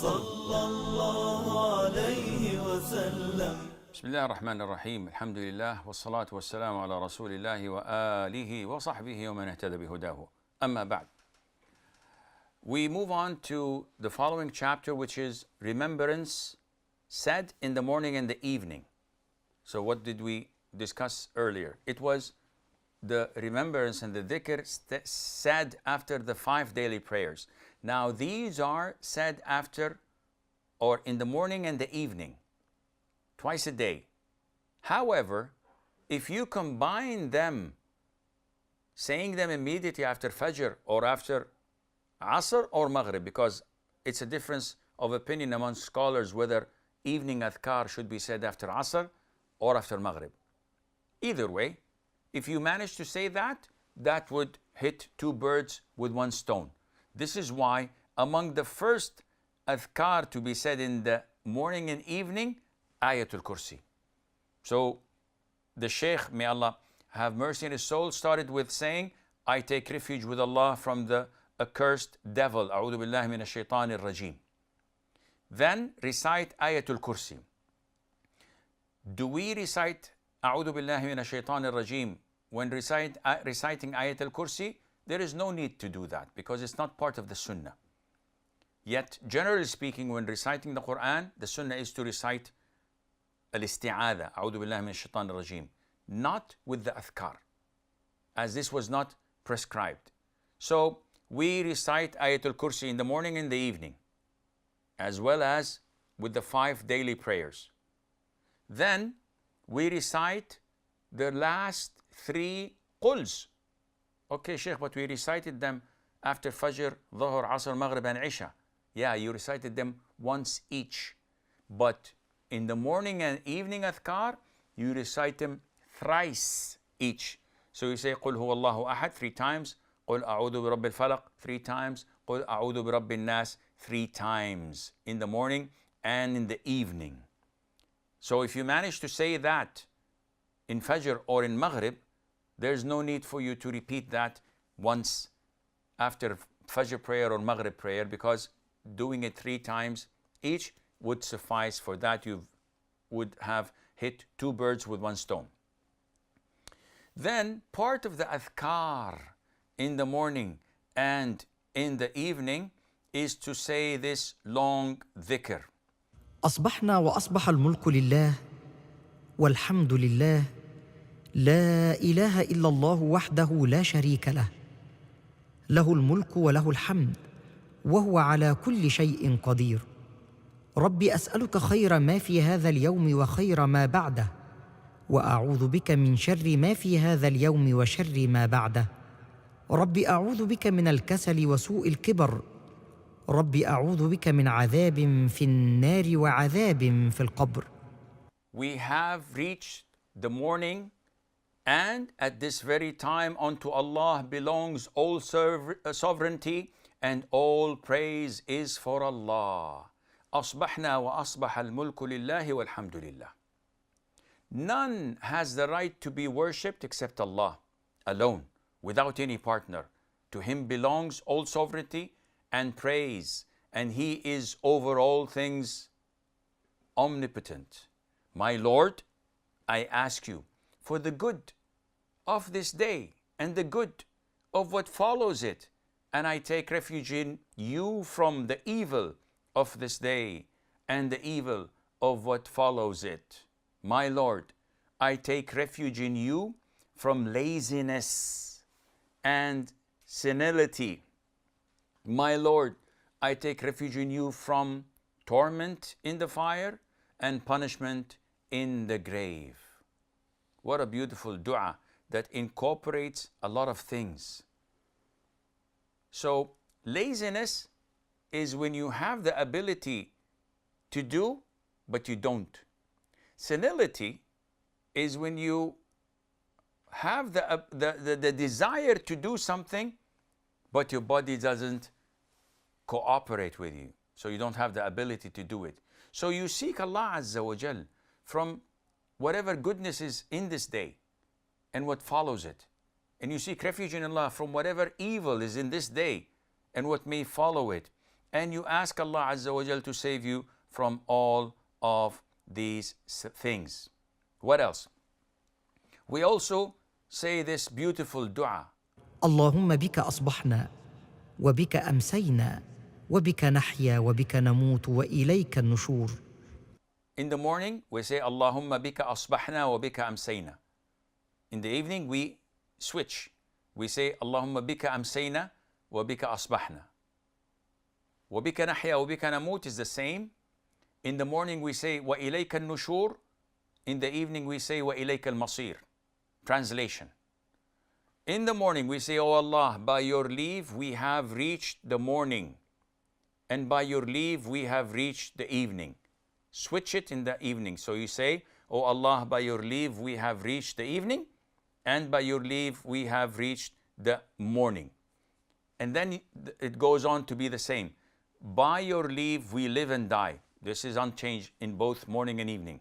صلى الله عليه وسلم. بسم الله الرحمن الرحيم. الحمد لله والصلاة والسلام على رسول الله وآله وصحبه ومن اهتدى بهداه. أما بعد. We move on to the following chapter, which is remembrance said in the morning and the evening. So what did we discuss earlier? It was the remembrance and the dhikr said after the 5 daily prayers. Now these are said after or in the morning and the evening, twice a day. However, if you combine them, saying them immediately after Fajr or after Asr or Maghrib, because it's a difference of opinion among scholars whether evening adhkar should be said after Asr or after Maghrib. Either way, if you manage to say that, that would hit 2 birds with 1 stone. This is why among the first adhkar to be said in the morning and evening, Ayatul Kursi. So the Shaykh, may Allah have mercy on his soul, started with saying, I take refuge with Allah from the accursed devil. A'udhu billahi minash shaitanir rajim. Then recite Ayatul Kursi. Do we recite A'udhu billahi minash shaitanir rajim when reciting Ayatul Kursi? There is no need to do that because it's not part of the Sunnah. Yet, generally speaking, when reciting the Quran, the Sunnah is to recite al-isti'adha, A'udhu billahi minash shaitanir rajim, not with the adhkar, as this was not prescribed. So, we recite Ayatul Kursi in the morning and the evening, as well as with the 5 daily prayers. Then, we recite the last 3 quls. Okay, Sheikh, but we recited them after Fajr, Dhuhr, Asr, Maghrib, and Isha. Yeah, you recited them once each. But in the morning and evening adhkar, you recite them thrice each. So you say, قُلْ هُوَ اللَّهُ أَحَدْ 3 times, قُلْ أَعُوذُ بِرَبِّ الْفَلَقِ 3 times, قُلْ أَعُوذُ بِرَبِّ النَّاسِ 3 times in the morning and in the evening. So if you manage to say that in Fajr or in Maghrib, there's no need for you to repeat that once after Fajr prayer or Maghrib prayer, because doing it 3 times each would suffice for that. You would have hit 2 birds with 1 stone. Then part of the adhkar in the morning and in the evening is to say this long dhikr. أصبحنا وأصبح الملك لله والحمد لله لا إله إلا الله وحده لا شريك له له الملك وله الحمد وهو على كل شيء قدير ربي أسألك خير ما في هذا اليوم وخير ما بعده وأعوذ بك من شر ما في هذا اليوم وشر ما بعده ربي أعوذ بك من الكسل وسوء الكبر ربي أعوذ بك من عذاب في النار وعذاب في القبر. We have reached the morning, and at this very time unto Allah belongs all sovereignty and all praise is for Allah. أصبحنا وأصبح الملك لله والحمد لله. None has the right to be worshipped except Allah alone, without any partner. To Him belongs all sovereignty and praise, and He is over all things omnipotent. My Lord, I ask you for the good of this day and the good of what follows it, and I take refuge in you from the evil of this day and the evil of what follows it. My Lord, I take refuge in you from laziness and senility. My Lord, I take refuge in you from torment in the fire and punishment in the grave. What a beautiful dua that incorporates a lot of things. So, laziness is when you have the ability to do, but you don't. Senility is when you have the desire to do something, but your body doesn't cooperate with you. So you don't have the ability to do it. So you seek Allah Azza wa Jal from whatever goodness is in this day and what follows it. And you seek refuge in Allah from whatever evil is in this day and what may follow it. and you ask Allah Azza wa Jal to save you from all of these things. What else? We also say this beautiful dua. اللهم بك أصبحنا وبك أمسينا وبك نحيا وبك نموت وإليك النشور. In the morning, we say, Allahumma bika asbahna wa bika amsayna. In the evening, we switch. We say, Allahumma bika amsayna wa bika asbahna. Wa bika nahya wa bika namut is the same. In the morning, we say, wa ilayka nushur. In the evening, we say, wa ilayka al-masir. Translation. In the morning, we say, Oh Allah, by your leave, we have reached the morning. And by your leave, we have reached the evening. Switch it in the evening. So you say, Oh Allah, by your leave, we have reached the evening. And by your leave, we have reached the morning. And then it goes on to be the same. By your leave, we live and die. This is unchanged in both morning and evening.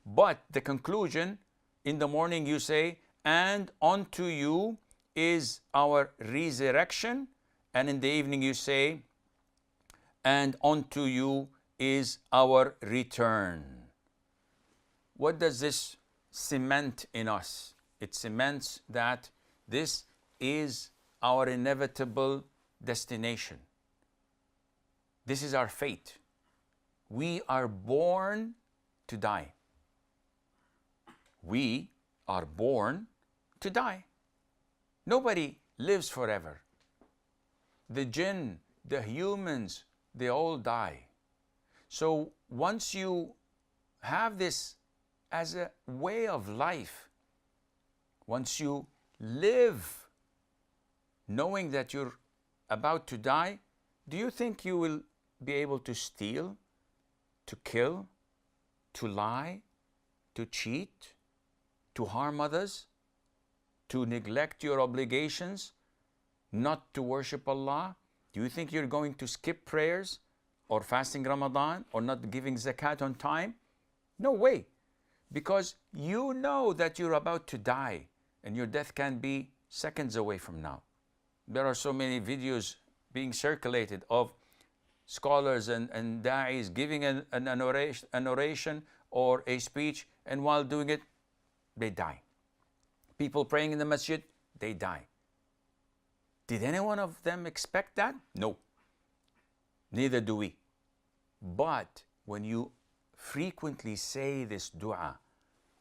But the conclusion, in the morning you say, and unto you is our resurrection. And in the evening you say, and unto you is our return. What does this cement in us? It cements that this is our inevitable destination. This is our fate. We are born to die. We are born to die. Nobody lives forever. The jinn, the humans, they all die. So once you have this as a way of life, once you live knowing that you're about to die, do you think you will be able to steal, to kill, to lie, to cheat, to harm others, to neglect your obligations, not to worship Allah? Do you think you're going to skip prayers or fasting Ramadan or not giving zakat on time? No way. Because you know that you're about to die and your death can be seconds away from now. There are so many videos being circulated of scholars and da'is giving an oration or a speech, and while doing it, they die. People praying in the masjid, they die. Did any one of them expect that? No. Neither do we. But when you frequently say this dua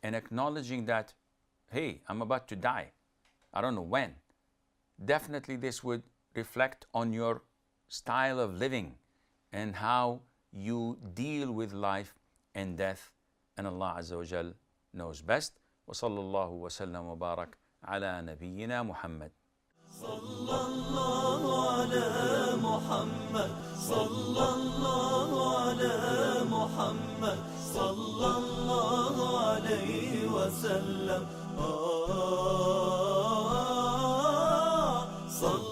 and acknowledging that, hey, I'm about to die, I don't know when, definitely this would reflect on your style of living and how you deal with life and death. And Allah Azza wa Jal knows best. وصلى الله وسلم وبارك على نبينا محمد. صلى الله على محمد صلى الله على محمد صلى الله عليه وسلم. صلى